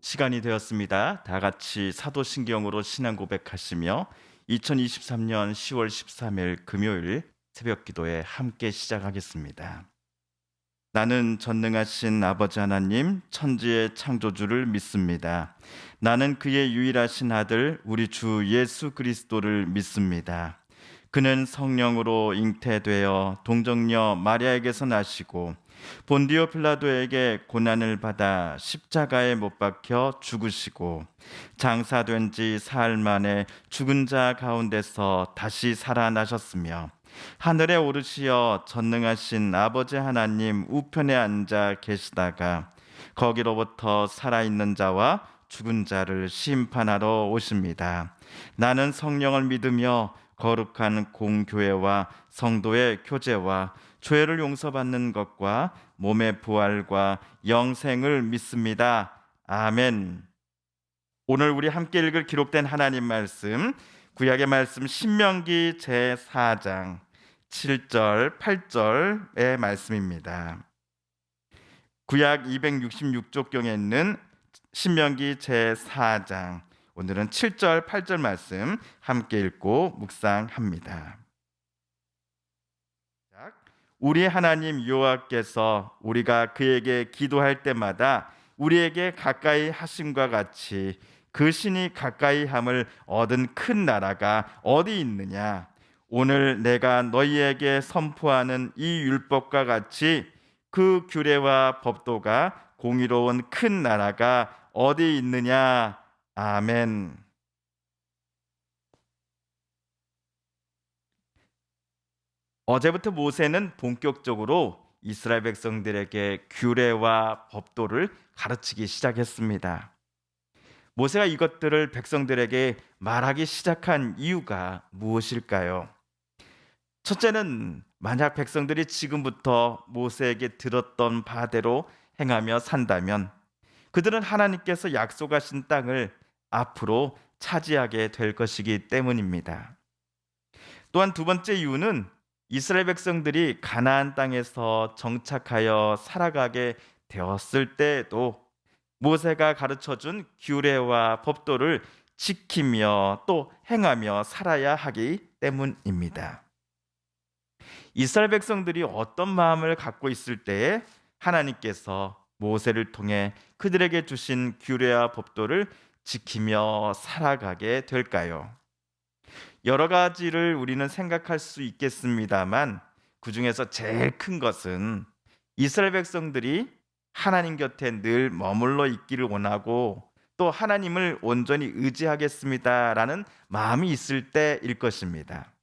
시간이 되었습니다. 다 같이 사도신경으로 신앙 고백하시며 2023년 10월 13일 금요일 새벽 기도에 함께 시작하겠습니다. 나는 전능하신 아버지 하나님, 천지의 창조주를 믿습니다. 나는 그의 유일하신 아들, 우리 주 예수 그리스도를 믿습니다. 그는 성령으로 잉태되어 동정녀 마리아에게서 나시고 본디오 필라도에게 고난을 받아 십자가에 못 박혀 죽으시고 장사된 지 사흘 만에 죽은 자 가운데서 다시 살아나셨으며 하늘에 오르시어 전능하신 아버지 하나님 우편에 앉아 계시다가 거기로부터 살아있는 자와 죽은 자를 심판하러 오십니다. 나는 성령을 믿으며 거룩한 공교회와 성도의 교제와 죄를 용서받는 것과 몸의 부활과 영생을 믿습니다. 아멘. 오늘 우리 함께 읽을 기록된 하나님 말씀, 구약의 말씀 신명기 제4장 7절, 8절의 말씀입니다. 구약 266쪽경에 있는 신명기 제4장, 오늘은 7절, 8절 말씀 함께 읽고 묵상합니다. 우리 하나님 여호와께서 우리가 그에게 기도할 때마다 우리에게 가까이 하심과 같이 그 신이 가까이 함을 얻은 큰 나라가 어디 있느냐? 오늘 내가 너희에게 선포하는 이 율법과 같이 그 규례와 법도가 공의로운 큰 나라가 어디 있느냐? 아멘. 어제부터 모세는 본격적으로 이스라엘 백성들에게 규례와 법도를 가르치기 시작했습니다. 모세가 이것들을 백성들에게 말하기 시작한 이유가 무엇일까요? 첫째는 만약 백성들이 지금부터 모세에게 들었던 바대로 행하며 산다면 그들은 하나님께서 약속하신 땅을 앞으로 차지하게 될 것이기 때문입니다. 또한 두 번째 이유는 이스라엘 백성들이 가나안 땅에서 정착하여 살아가게 되었을 때에도 모세가 가르쳐준 규례와 법도를 지키며 또 행하며 살아야 하기 때문입니다. 이스라엘 백성들이 어떤 마음을 갖고 있을 때에 하나님께서 모세를 통해 그들에게 주신 규례와 법도를 지키며 살아가게 될까요? 여러 가지를 우리는 생각할 수 있겠습니다만 그 중에서 제일 큰 것은 이스라엘 백성들이 하나님 곁에 늘 머물러 있기를 원하고 또 하나님을 온전히 의지하겠습니다라는 마음이 있을 때일 것입니다.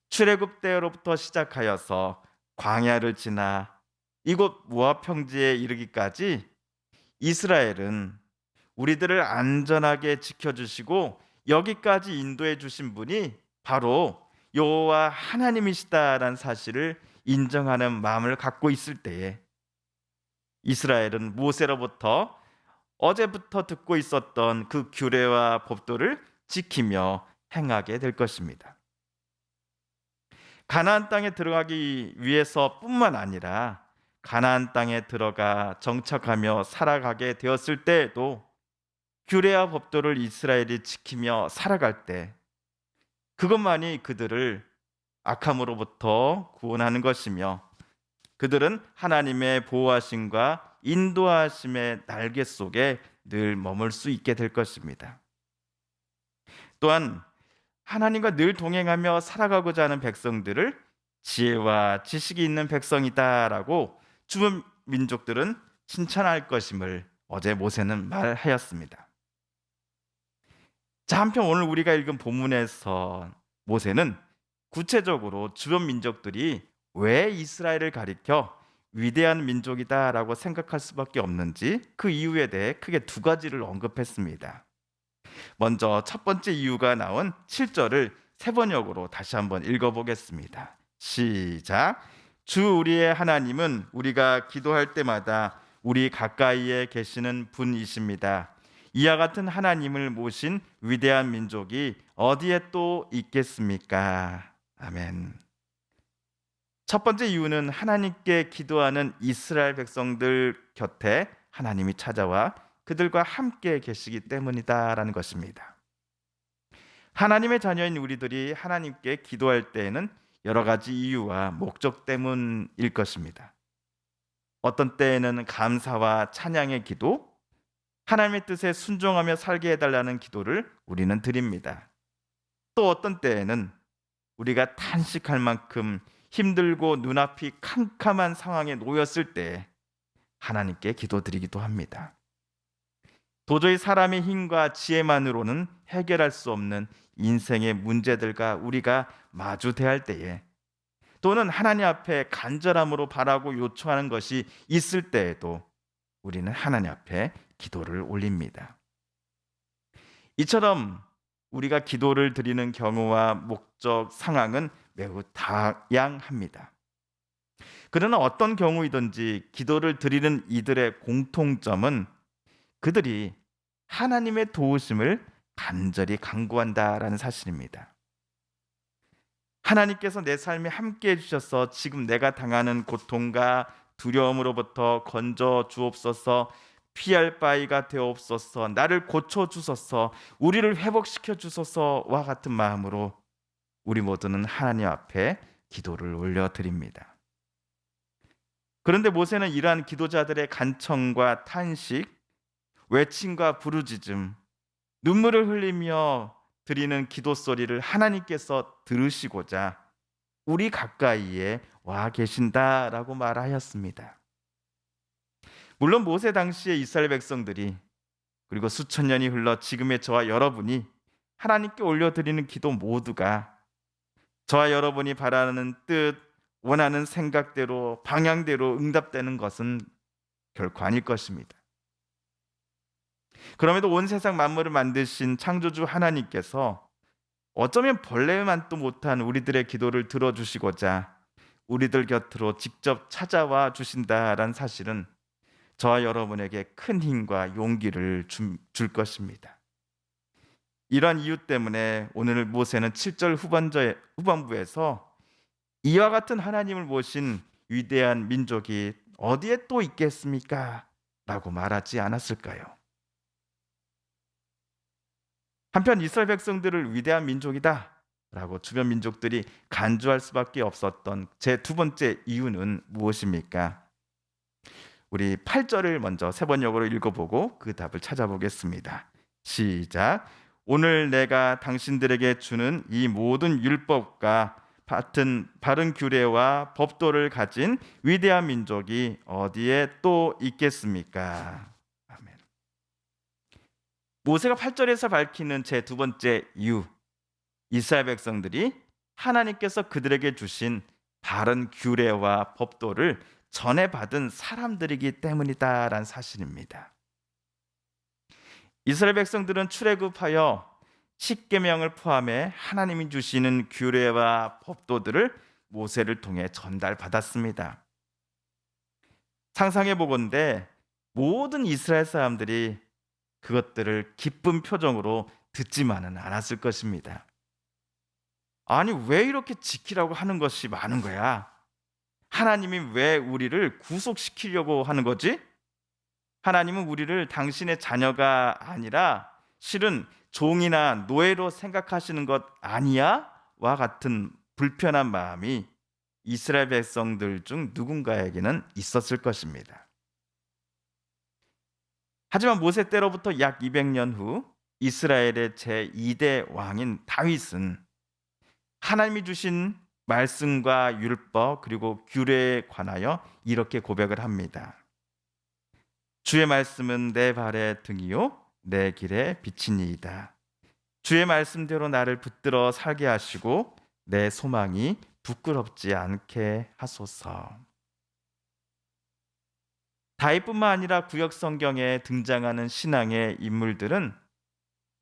출애굽 때로부터 시작하여서 광야를 지나 이곳 모압 평지에 이르기까지 이스라엘은 우리들을 안전하게 지켜주시고 여기까지 인도해 주신 분이 바로 여호와 하나님이시다라는 사실을 인정하는 마음을 갖고 있을 때에 이스라엘은 모세로부터 어제부터 듣고 있었던 그 규례와 법도를 지키며 행하게 될 것입니다. 가나안 땅에 들어가기 위해서뿐만 아니라 가나안 땅에 들어가 정착하며 살아가게 되었을 때에도 규례와 법도를 이스라엘이 지키며 살아갈 때 그것만이 그들을 악함으로부터 구원하는 것이며 그들은 하나님의 보호하심과 인도하심의 날개 속에 늘 머물 수 있게 될 것입니다. 또한 하나님과 늘 동행하며 살아가고자 하는 백성들을 지혜와 지식이 있는 백성이다라고 주변 민족들은 칭찬할 것임을 어제 모세는 말하였습니다. 자, 한편 오늘 우리가 읽은 본문에서 모세는 구체적으로 주변 민족들이 왜 이스라엘을 가리켜 위대한 민족이다라고 생각할 수밖에 없는지 그 이유에 대해 크게 두 가지를 언급했습니다. 먼저 첫 번째 이유가 나온 7절을 세 번역으로 다시 한번 읽어보겠습니다. 시작. 주 우리의 하나님은 우리가 기도할 때마다 우리 가까이에 계시는 분이십니다. 이와 같은 하나님을 모신 위대한 민족이 어디에 또 있겠습니까? 아멘. 첫 번째 이유는 하나님께 기도하는 이스라엘 백성들 곁에 하나님이 찾아와 그들과 함께 계시기 때문이다라는 것입니다. 하나님의 자녀인 우리들이 하나님께 기도할 때에는 여러 가지 이유와 목적 때문일 것입니다. 어떤 때에는 감사와 찬양의 기도, 하나님의 뜻에 순종하며 살게 해달라는 기도를 우리는 드립니다. 또 어떤 때에는 우리가 탄식할 만큼 힘들고 눈앞이 캄캄한 상황에 놓였을 때 하나님께 기도드리기도 합니다. 도저히 사람의 힘과 지혜만으로는 해결할 수 없는 인생의 문제들과 우리가 마주 대할 때에, 또는 하나님 앞에 간절함으로 바라고 요청하는 것이 있을 때에도 우리는 하나님 앞에 기도를 올립니다. 이처럼 우리가 기도를 드리는 경우와 목적, 상황은 매우 다양합니다. 그러나 어떤 경우이든지 기도를 드리는 이들의 공통점은 그들이 하나님의 도우심을 간절히 간구한다라는 사실입니다. 하나님께서 내 삶에 함께 해주셔서 지금 내가 당하는 고통과 두려움으로부터 건져 주옵소서, 피할 바위가 되옵소서, 나를 고쳐 주소서, 우리를 회복시켜 주소서와 같은 마음으로 우리 모두는 하나님 앞에 기도를 올려드립니다. 그런데 모세는 이러한 기도자들의 간청과 탄식, 외침과 부르짖음, 눈물을 흘리며 드리는 기도 소리를 하나님께서 들으시고자 우리 가까이에 와 계신다라고 말하였습니다. 물론 모세 당시의 이스라엘 백성들이, 그리고 수천 년이 흘러 지금의 저와 여러분이 하나님께 올려드리는 기도 모두가 저와 여러분이 바라는 뜻, 원하는 생각대로, 방향대로 응답되는 것은 결코 아닐 것입니다. 그럼에도 온 세상 만물을 만드신 창조주 하나님께서 어쩌면 벌레만도 못한 우리들의 기도를 들어주시고자 우리들 곁으로 직접 찾아와 주신다라는 사실은 저와 여러분에게 큰 힘과 용기를 줄 것입니다. 이러한 이유 때문에 오늘 모세는 7절 후반부에서 이와 같은 하나님을 모신 위대한 민족이 어디에 또 있겠습니까? 라고 말하지 않았을까요? 한편 이스라엘 백성들을 위대한 민족이다 라고 주변 민족들이 간주할 수밖에 없었던 제 두 번째 이유는 무엇입니까? 우리 8절을 먼저 세 번역으로 읽어보고 그 답을 찾아보겠습니다. 시작. 오늘 내가 당신들에게 주는 이 모든 율법과 같은 바른 규례와 법도를 가진 위대한 민족이 어디에 또 있겠습니까? 아멘. 모세가 8절에서 밝히는 제 두 번째 이유, 이스라엘 백성들이 하나님께서 그들에게 주신 바른 규례와 법도를 전해받은 사람들이기 때문이다라는 사실입니다. 이스라엘 백성들은 출애굽하여 십계명을 포함해 하나님이 주시는 규례와 법도들을 모세를 통해 전달받았습니다. 상상해 보건대 모든 이스라엘 사람들이 그것들을 기쁜 표정으로 듣지만은 않았을 것입니다. 아니, 왜 이렇게 지키라고 하는 것이 많은 거야? 하나님이 왜 우리를 구속시키려고 하는 거지? 하나님은 우리를 당신의 자녀가 아니라 실은 종이나 노예로 생각하시는 것 아니야? 와 같은 불편한 마음이 이스라엘 백성들 중 누군가에게는 있었을 것입니다. 하지만 모세 때로부터 약 200년 후 이스라엘의 제2대 왕인 다윗은 하나님이 주신 말씀과 율법 그리고 규례에 관하여 이렇게 고백을 합니다. 주의 말씀은 내 발의 등이요 내 길의 빛이니이다. 주의 말씀대로 나를 붙들어 살게 하시고 내 소망이 부끄럽지 않게 하소서. 다윗뿐만 아니라 구약 성경에 등장하는 신앙의 인물들은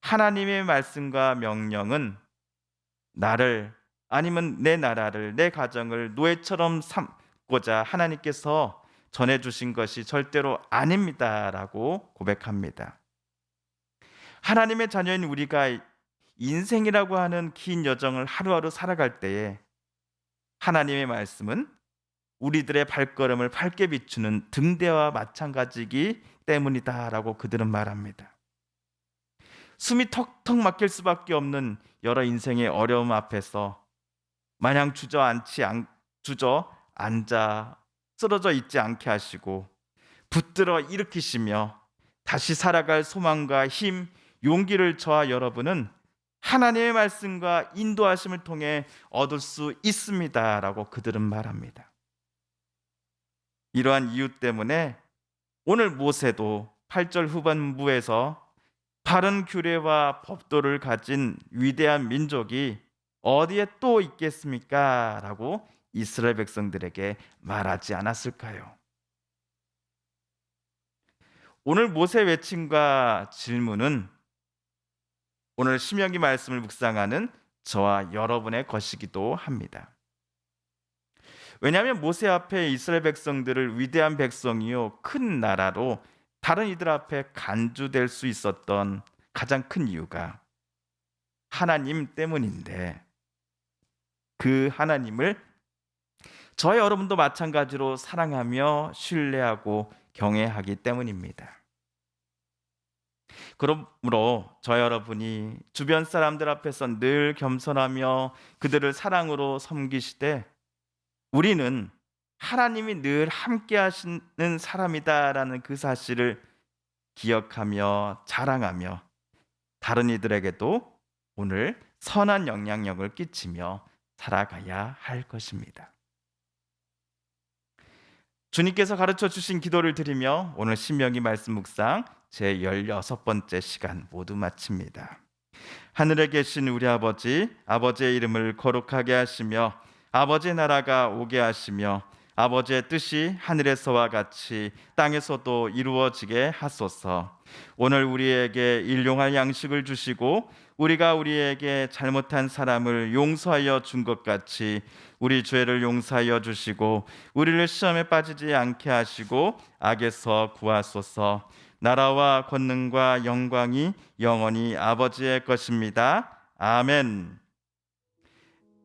하나님의 말씀과 명령은 나를, 아니면 내 나라를, 내 가정을 노예처럼 삼고자 하나님께서 전해주신 것이 절대로 아닙니다라고 고백합니다. 하나님의 자녀인 우리가 인생이라고 하는 긴 여정을 하루하루 살아갈 때에 하나님의 말씀은 우리들의 발걸음을 밝게 비추는 등대와 마찬가지이기 때문이다라고 그들은 말합니다. 숨이 턱턱 막힐 수밖에 없는 여러 인생의 어려움 앞에서 마냥 주저앉아 쓰러져 있지 않게 하시고 붙들어 일으키시며 다시 살아갈 소망과 힘, 용기를 저와 여러분은 하나님의 말씀과 인도하심을 통해 얻을 수 있습니다라고 그들은 말합니다. 이러한 이유 때문에 오늘 모세도 8절 후반부에서 바른 규례와 법도를 가진 위대한 민족이 어디에 또 있겠습니까? 라고 이스라엘 백성들에게 말하지 않았을까요? 오늘 모세 외침과 질문은 오늘 신명기 말씀을 묵상하는 저와 여러분의 것이기도 합니다. 왜냐하면 모세 앞에 이스라엘 백성들을 위대한 백성이요 큰 나라로 다른 이들 앞에 간주될 수 있었던 가장 큰 이유가 하나님 때문인데, 그 하나님을 저와 여러분도 마찬가지로 사랑하며 신뢰하고 경외하기 때문입니다. 그러므로 저 여러분이 주변 사람들 앞에서 늘 겸손하며 그들을 사랑으로 섬기시되 우리는 하나님이 늘 함께 하시는 사람이다라는 그 사실을 기억하며 자랑하며 다른 이들에게도 오늘 선한 영향력을 끼치며 살아가야 할 것입니다. 주님께서 가르쳐 주신 기도를 드리며 오늘 신명기 말씀 묵상 제 16번째 시간 모두 마칩니다. 하늘에 계신 우리 아버지, 아버지의 이름을 거룩하게 하시며 아버지의 나라가 오게 하시며 아버지의 뜻이 하늘에서와 같이 땅에서도 이루어지게 하소서. 오늘 우리에게 일용할 양식을 주시고 우리가 우리에게 잘못한 사람을 용서하여 준 것 같이 우리 죄를 용서하여 주시고 우리를 시험에 빠지지 않게 하시고 악에서 구하소서. 나라와 권능과 영광이 영원히 아버지의 것입니다. 아멘.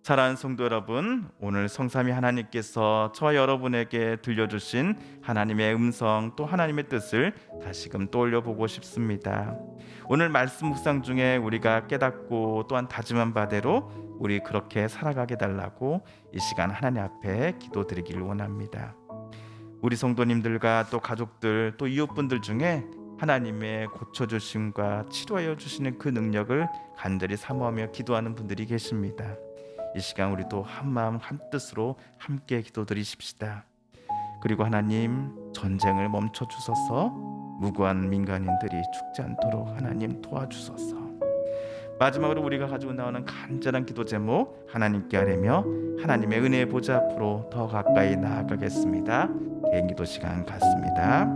사랑하는 성도 여러분, 오늘 성삼위 하나님께서 저와 여러분에게 들려주신 하나님의 음성 또 하나님의 뜻을 다시금 떠올려 보고 싶습니다. 오늘 말씀 묵상 중에 우리가 깨닫고 또한 다짐한 바대로 우리 그렇게 살아가게 달라고 이 시간 하나님 앞에 기도드리기를 원합니다. 우리 성도님들과 또 가족들 또 이웃분들 중에 하나님의 고쳐주심과 치료하여 주시는 그 능력을 간절히 사모하며 기도하는 분들이 계십니다. 이 시간 우리도 한마음 한뜻으로 함께 기도드리십시다. 그리고 하나님, 전쟁을 멈춰 주소서. 무고한 민간인들이 죽지 않도록 하나님 도와주소서. 마지막으로 우리가 가지고 나오는 간절한 기도 제목 하나님께 아뢰며 하나님의 은혜의 보좌 앞으로 더 가까이 나아가겠습니다. 개인 기도 시간 갖습니다.